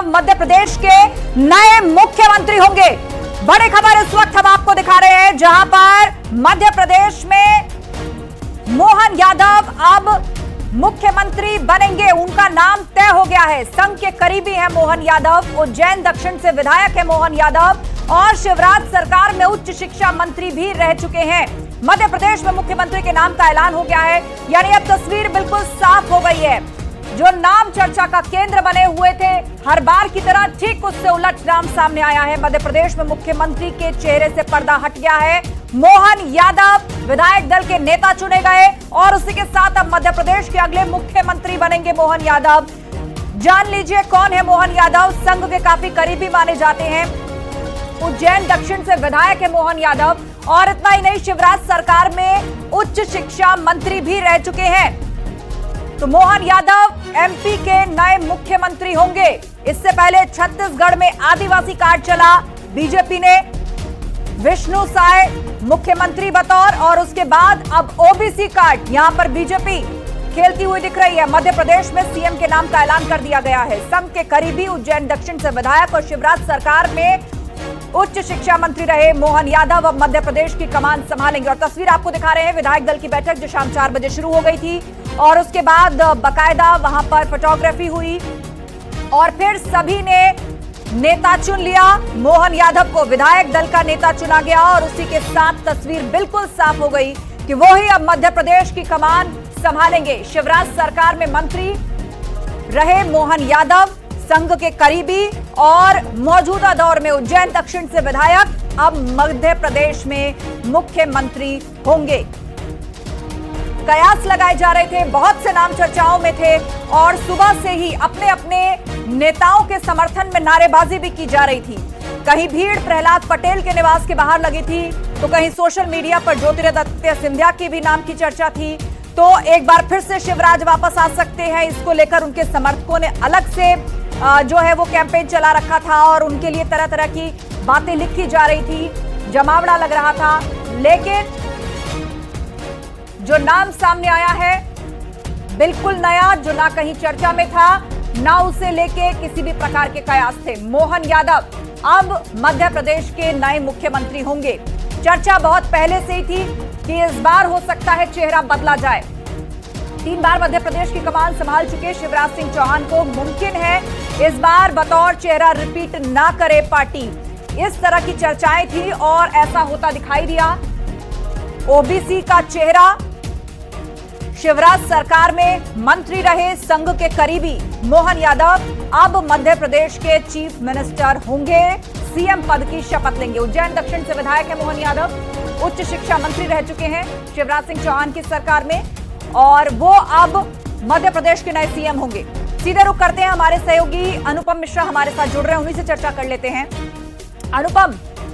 अब मध्य प्रदेश के नए मुख्यमंत्री होंगे। बड़ी खबर इस वक्त हम आपको दिखा रहे हैं, जहां पर मध्य प्रदेश में मोहन यादव अब मुख्यमंत्री बनेंगे। उनका नाम तय हो गया है। संघ के करीबी हैं मोहन यादव, उज्जैन दक्षिण से विधायक है मोहन यादव और शिवराज सरकार में उच्च शिक्षा मंत्री भी रह चुके हैं। मध्य प्रदेश में मुख्यमंत्री के नाम का ऐलान हो गया है, यानी अब तस्वीर बिल्कुल साफ हो गई है। जो नाम चर्चा का केंद्र बने हुए थे, हर बार की तरह ठीक उससे उलट नाम सामने आया है। मध्य प्रदेश में मुख्यमंत्री के चेहरे से पर्दा हट गया है। मोहन यादव विधायक दल के नेता चुने गए और उसी के साथ अब मध्य प्रदेश के अगले मुख्यमंत्री बनेंगे मोहन यादव। जान लीजिए कौन है मोहन यादव। संघ के काफी करीबी माने जाते हैं। उज्जैन दक्षिण से विधायक है मोहन यादव और इतना ही नहीं, शिवराज सरकार में उच्च शिक्षा मंत्री भी रह चुके हैं। तो मोहन यादव एमपी के नए मुख्यमंत्री होंगे। इससे पहले छत्तीसगढ़ में आदिवासी कार्ड चला, बीजेपी ने विष्णु साय मुख्यमंत्री बतौर, और उसके बाद अब ओबीसी कार्ड यहां पर बीजेपी खेलती हुई दिख रही है। मध्य प्रदेश में सीएम के नाम का ऐलान कर दिया गया है। संघ के करीबी उज्जैन दक्षिण से विधायक और शिवराज सरकार में उच्च शिक्षा मंत्री रहे मोहन यादव अब मध्य प्रदेश की कमान संभालेंगे। और तस्वीर आपको दिखा रहे हैं विधायक दल की बैठक जो शाम 4 बजे शुरू हो गई थी और उसके बाद बाकायदा वहां पर फोटोग्राफी हुई और फिर सभी ने नेता चुन लिया। मोहन यादव को विधायक दल का नेता चुना गया और उसी के साथ तस्वीर बिल्कुल साफ हो गई कि वो ही अब मध्य प्रदेश की कमान संभालेंगे। शिवराज सरकार में मंत्री रहे मोहन यादव, संघ के करीबी और मौजूदा दौर में उज्जैन दक्षिण से विधायक अब मध्य प्रदेश में मुख्यमंत्री होंगे। कयास लगाए जा रहे थे, बहुत से नाम चर्चाओं में थे और सुबह से ही अपने अपने नेताओं के समर्थन में नारेबाजी भी की जा रही थी। कहीं भीड़ प्रहलाद पटेल के निवास के बाहर लगी थी तो कहीं सोशल मीडिया पर ज्योतिरादित्य सिंधिया की भी नाम की चर्चा थी। तो एक बार फिर से शिवराज वापस आ सकते हैं, इसको लेकर उनके समर्थकों ने अलग से जो है वो कैंपेन चला रखा था और उनके लिए तरह तरह की बातें लिखी जा रही थी, जमावड़ा लग रहा था। लेकिन जो नाम सामने आया है बिल्कुल नया, जो ना कहीं चर्चा में था ना उसे लेके किसी भी प्रकार के कयास थे। मोहन यादव अब मध्य प्रदेश के नए मुख्यमंत्री होंगे। चर्चा बहुत पहले से ही थी कि इस बार हो सकता है चेहरा बदला जाए। 3 बार मध्य प्रदेश की कमान संभाल चुके शिवराज सिंह चौहान को मुमकिन है इस बार बतौर चेहरा रिपीट ना करे पार्टी। इस तरह की चर्चाएं थी और ऐसा होता दिखाई दिया। ओबीसी का चेहरा शिवराज सरकार में मंत्री रहे संघ के करीबी मोहन यादव अब मध्य प्रदेश के चीफ मिनिस्टर होंगे, सीएम पद की शपथ लेंगे। उज्जैन दक्षिण से विधायक है मोहन यादव, उच्च शिक्षा मंत्री रह चुके हैं शिवराज सिंह चौहान की सरकार में और वो अब मध्य प्रदेश के नए सीएम होंगे। सीधे रुख करते हैं, हमारे सहयोगी अनुपम मिश्रा हमारे साथ जुड़ रहे हैं, उन्हीं से चर्चा कर लेते हैं। अनुपम,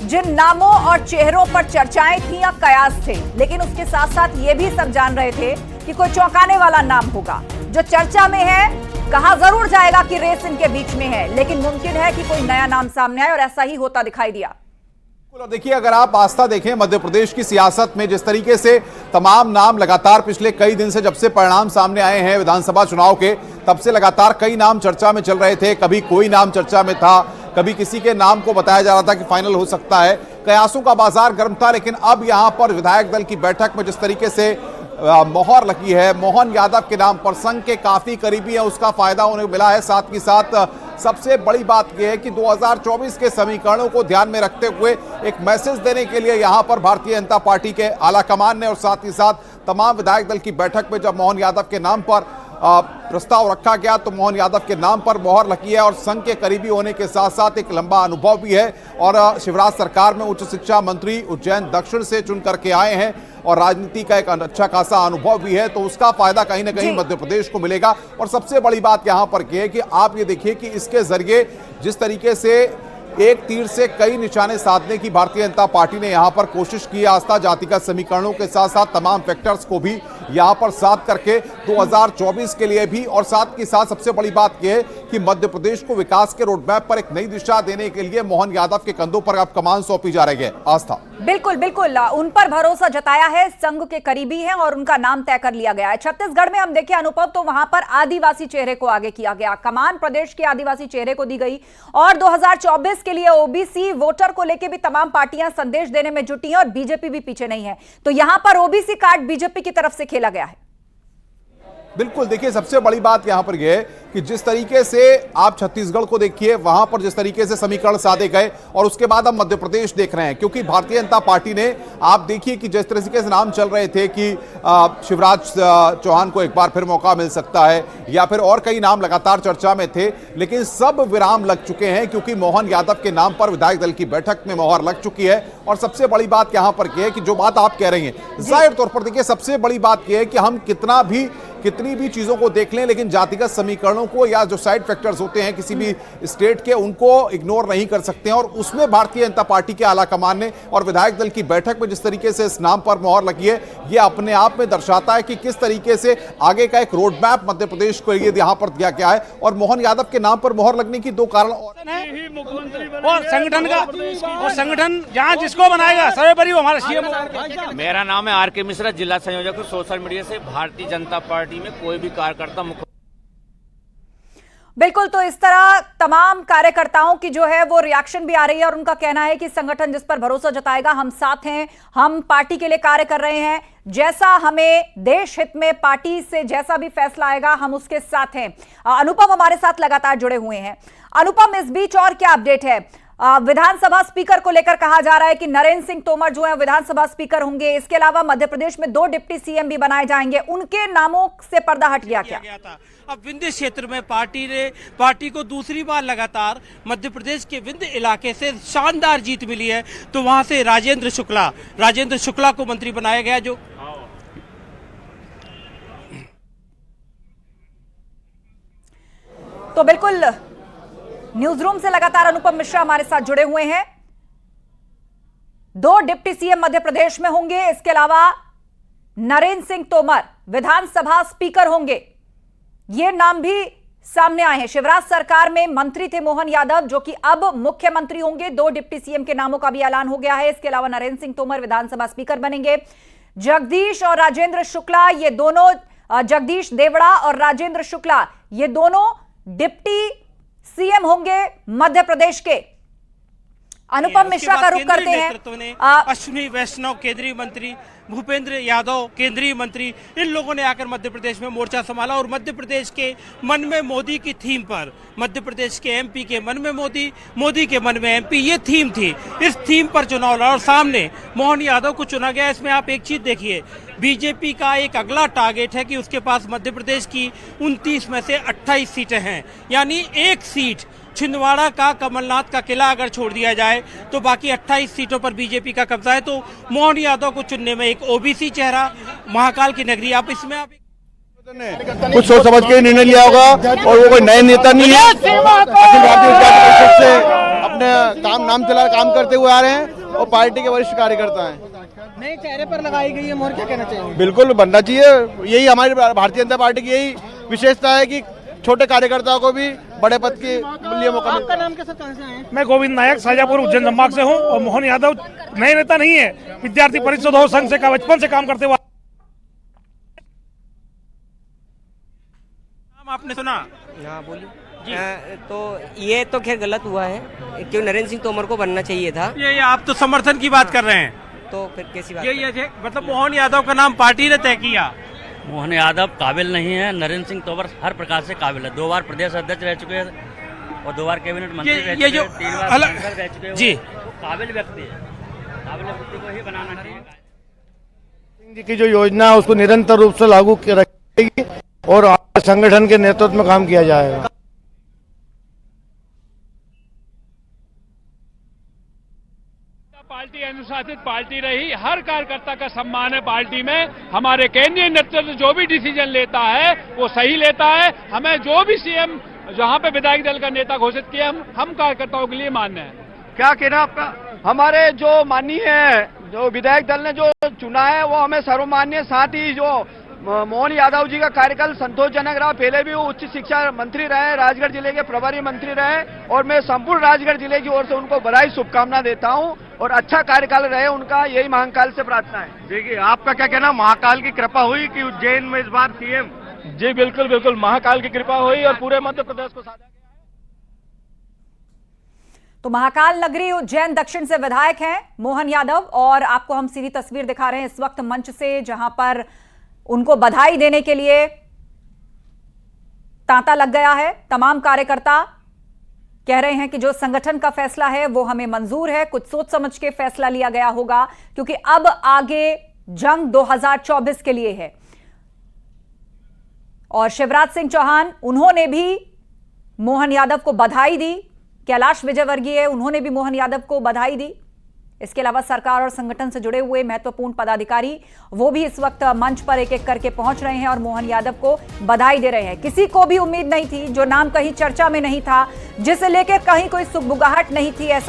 जिन नामों और चेहरों पर चर्चाएं थी या कयास थे, लेकिन उसके साथ साथ ये भी सब जान रहे थे कि कोई चौंकाने वाला नाम होगा जो चर्चा में है। कहा जरूर जाएगा कि रेस इनके बीच में है, लेकिन मुमकिन है कि कोई नया नाम सामने आए और ऐसा ही होता दिखाई दिया। और देखिए, अगर आप आस्था देखें मध्य प्रदेश की सियासत में, जिस तरीके से तमाम नाम लगातार पिछले कई दिन से, जब से परिणाम सामने आए हैं विधानसभा चुनाव के, तब से लगातार कई नाम चर्चा में चल रहे थे। कभी कोई नाम चर्चा में था, कभी किसी के नाम को बताया जा रहा था कि फाइनल हो सकता है। कयासों का बाजार गर्म था, लेकिन अब यहां पर विधायक दल की बैठक में जिस तरीके से मोहर लगी है मोहन यादव के नाम पर, संघ के काफी करीबी है, उसका फायदा उन्हें मिला है। साथ ही साथ सबसे बड़ी बात यह है कि 2024 के समीकरणों को ध्यान में रखते हुए एक मैसेज देने के लिए यहां पर भारतीय जनता पार्टी के आलाकमान ने और साथ ही साथ तमाम विधायक दल की बैठक में जब मोहन यादव के नाम पर प्रस्ताव रखा गया तो मोहन यादव के नाम पर मोहर लगी है और संघ के करीबी होने के साथ साथ एक लंबा अनुभव भी है और शिवराज सरकार में उच्च शिक्षा मंत्री उज्जैन दक्षिण से चुन करके आए हैं और राजनीति का एक अच्छा खासा अनुभव भी है, तो उसका फायदा कहीं ना कहीं मध्य प्रदेश को मिलेगा। और सबसे बड़ी बात यहां पर यह है कि आप ये देखिए कि इसके जरिए जिस तरीके से एक तीर से कई निशाने साधने की भारतीय जनता पार्टी ने यहां पर कोशिश की। आस्था जातिगत समीकरणों के साथ साथ तमाम फैक्टर्स को भी यहां पर साथ करके 2024 के लिए भी, और साथ के साथ सबसे बड़ी बात यह है कि मध्य प्रदेश को विकास के रोडमैप पर एक नई दिशा देने के लिए मोहन यादव के कंधों पर अब कमान सौंपी जा रही है। आस्था बिल्कुल बिल्कुल उन पर भरोसा जताया है, संघ के करीबी हैं और उनका नाम तय कर लिया गया है। छत्तीसगढ़ में हम देखें अनुभव, तो वहां पर आदिवासी चेहरे को आगे किया गया, कमान प्रदेश के आदिवासी चेहरे को दी गई, और 2024 के लिए ओबीसी वोटर को लेकर भी तमाम पार्टियां संदेश देने में जुटी हैं और बीजेपी भी पीछे नहीं है। तो यहां पर ओबीसी कार्ड बीजेपी की तरफ से खेला गया है। बिल्कुल, देखिए सबसे बड़ी बात यहां पर यह है कि जिस तरीके से आप छत्तीसगढ़ को देखिए, वहां पर जिस तरीके से समीकरण साधे गए, और उसके बाद हम मध्य प्रदेश देख रहे हैं, क्योंकि भारतीय जनता पार्टी ने, आप देखिए कि जिस तरीके से नाम चल रहे थे कि शिवराज चौहान को एक बार फिर मौका मिल सकता है, या फिर और कई नाम लगातार चर्चा में थे, लेकिन सब विराम लग चुके हैं क्योंकि मोहन यादव के नाम पर विधायक दल की बैठक में मोहर लग चुकी है। और सबसे बड़ी बात यहां पर यह है कि जो बात आप कह रही हैं, जाहिर तौर पर देखिए सबसे बड़ी बात यह है कि हम कितनी भी चीजों को देख लें, लेकिन जातिगत समीकरणों को या जो साइड फैक्टर्स होते हैं किसी भी स्टेट के, उनको इग्नोर नहीं कर सकते हैं। और उसमें भारतीय जनता पार्टी के आला कमान ने और विधायक दल की बैठक में जिस तरीके से इस नाम पर मोहर लगी है, यह अपने आप में दर्शाता है कि किस तरीके से आगे का एक रोड मैप मध्य प्रदेश को यहां पर दिया गया है। और मोहन यादव के नाम पर मोहर लगने की दो कारण और संगठन का, और संगठन जहां जिसको बनाएगा सर्वोपरि वो हमारा सीएम। मेरा नाम है आर.के. मिश्रा, जिला संयोजक सोशल मीडिया से भारतीय जनता पार्टी में कोई भी कार्यकर्ता मुख्य। बिल्कुल, तो इस तरह तमाम कार्यकर्ताओं की जो है वो रिएक्शन भी आ रही है और उनका कहना है कि संगठन जिस पर भरोसा जताएगा, हम साथ हैं, हम पार्टी के लिए कार्य कर रहे हैं, जैसा हमें देश हित में पार्टी से जैसा भी फैसला आएगा हम उसके साथ हैं। अनुपम हमारे साथ लगातार जुड़े हुए हैं। अनुपम, इस बीच और क्या अपडेट है? विधानसभा स्पीकर को लेकर कहा जा रहा है कि नरेंद्र सिंह तोमर जो है विधानसभा स्पीकर होंगे। इसके अलावा मध्य प्रदेश में 2 डिप्टी सीएम भी बनाए जाएंगे, उनके नामों से पर्दा हट गया क्या? अब विंध्य क्षेत्र में पार्टी को दूसरी बार लगातार मध्य प्रदेश के विंध्य इलाके से शानदार जीत मिली है। तो वहां से राजेंद्र शुक्ला को मंत्री बनाया गया। जो तो बिल्कुल न्यूज रूम से लगातार अनुपम मिश्रा हमारे साथ जुड़े हुए हैं। 2 डिप्टी सीएम मध्य प्रदेश में होंगे। इसके अलावा नरेंद्र सिंह तोमर विधानसभा स्पीकर होंगे, ये नाम भी सामने आए हैं। शिवराज सरकार में मंत्री थे मोहन यादव, जो कि अब मुख्यमंत्री होंगे। 2 डिप्टी सीएम के नामों का भी ऐलान हो गया है। इसके अलावा नरेंद्र सिंह तोमर विधानसभा स्पीकर बनेंगे। जगदीश और राजेंद्र शुक्ला, ये दोनों, जगदीश देवड़ा और राजेंद्र शुक्ला, ये दोनों डिप्टी सीएम होंगे मध्य प्रदेश के। अनुपम मिश्रा का रुख करते हैं। अश्विनी वैष्णव केंद्रीय मंत्री, भूपेंद्र यादव केंद्रीय मंत्री, इन लोगों ने आकर मध्य प्रदेश में मोर्चा संभाला और मध्य प्रदेश के मन में मोदी की थीम पर, मध्य प्रदेश के एमपी के मन में मोदी, मोदी के मन में एमपी, ये थीम थी। इस थीम पर चुनाव लड़ा और सामने मोहन यादव को चुना गया। इसमें आप एक चीज देखिए, बीजेपी का एक अगला टारगेट है कि उसके पास मध्य प्रदेश की 29 में से 28 सीटें हैं, यानी एक सीट छिंदवाड़ा का कमलनाथ का किला अगर छोड़ दिया जाए तो बाकी 28 सीटों पर बीजेपी का कब्जा है। तो मोहन यादव को चुनने में एक ओबीसी चेहरा, महाकाल की नगरी, आप इसमें आप कुछ सोच समझ के निर्णय लिया होगा और वो कोई नए नेता नहीं है। अखिल भारतीय विद्यार्थी परिषद से अपने काम करते हुए आ रहे हैं और पार्टी के वरिष्ठ कार्यकर्ता हैं। नए चेहरे पर लगाई गई है मोहर, क्या कहना चाहिए? बिल्कुल बनना चाहिए। यही हमारी भारतीय जनता पार्टी की यही विशेषता है कि छोटे कार्यकर्ताओं को भी बड़े पद के लिए मौका मिलता है। आपका नाम कैसे, कहां से आए? मैं गोविंद नायक, शाजापुर उज्जैन संभाग से हूं और मोहन यादव नए नेता नहीं है, विद्यार्थी परिषद और संघ से बचपन से काम करते हुए। नाम आपने सुना? हाँ बोलिए। तो ये तो खैर गलत हुआ है, क्यों नरेंद्र सिंह तोमर को बनना चाहिए था। ये आप तो समर्थन की बात कर रहे हैं, तो फिर कैसी बात? ये मतलब मोहन यादव का नाम पार्टी ने तय किया। मोहन यादव काबिल नहीं है, नरेंद्र सिंह तोमर हर प्रकार से काबिल है। 2 बार प्रदेश अध्यक्ष रह चुके हैं और 2 बार कैबिनेट मंत्री रह चुके हैं, 3 बार सांसद रह चुके हैं। जी, काबिल व्यक्ति है, काबिल व्यक्ति को ही बनाना चाहिए। सिंह जी की जो योजना है उसको निरंतर रूप से लागू रखेगी और संगठन के नेतृत्व में काम किया जाएगा। पार्टी अनुशासित पार्टी रही, हर कार्यकर्ता का सम्मान है पार्टी में। हमारे केंद्रीय नेतृत्व जो भी डिसीजन लेता है वो सही लेता है। हमें जो भी सीएम जहां पे विधायक दल का नेता घोषित किया, हम कार्यकर्ताओं के लिए मान्य है। क्या कहना आपका? हमारे जो माननीय जो विधायक दल ने जो चुना है वो हमें सर्वमान्य, साथ ही जो मोहन यादव जी का कार्यकाल संतोषजनक रहा। पहले भी वो उच्च शिक्षा मंत्री रहे, राजगढ़ जिले के प्रभारी मंत्री रहे और मैं संपूर्ण राजगढ़ जिले की ओर से उनको बधाई शुभकामना देता हूं और अच्छा कार्यकाल रहे उनका, यही महाकाल से प्रार्थना है। देखिए आपका क्या कहना, महाकाल की कृपा हुई कि उज्जैन में इस बार सीएम? जी बिल्कुल बिल्कुल, महाकाल की कृपा हुई और पूरे मध्य प्रदेश को साझा। तो महाकाल नगरी उज्जैन दक्षिण से विधायक हैं मोहन यादव और आपको हम सीधी तस्वीर दिखा रहे हैं इस वक्त मंच से, जहां पर उनको बधाई देने के लिए तांता लग गया है। तमाम कार्यकर्ता कह रहे हैं कि जो संगठन का फैसला है वो हमें मंजूर है, कुछ सोच समझ के फैसला लिया गया होगा क्योंकि अब आगे जंग 2024 के लिए है। और शिवराज सिंह चौहान उन्होंने भी मोहन यादव को बधाई दी, कैलाश विजयवर्गीय उन्होंने भी मोहन यादव को बधाई दी। इसके अलावा सरकार और संगठन से जुड़े हुए महत्वपूर्ण पदाधिकारी वो भी इस वक्त मंच पर एक एक करके पहुंच रहे हैं और मोहन यादव को बधाई दे रहे हैं। किसी को भी उम्मीद नहीं थी, जो नाम कहीं चर्चा में नहीं था, जिसे लेकर कहीं कोई सुगबुगाहट नहीं थी, ऐसा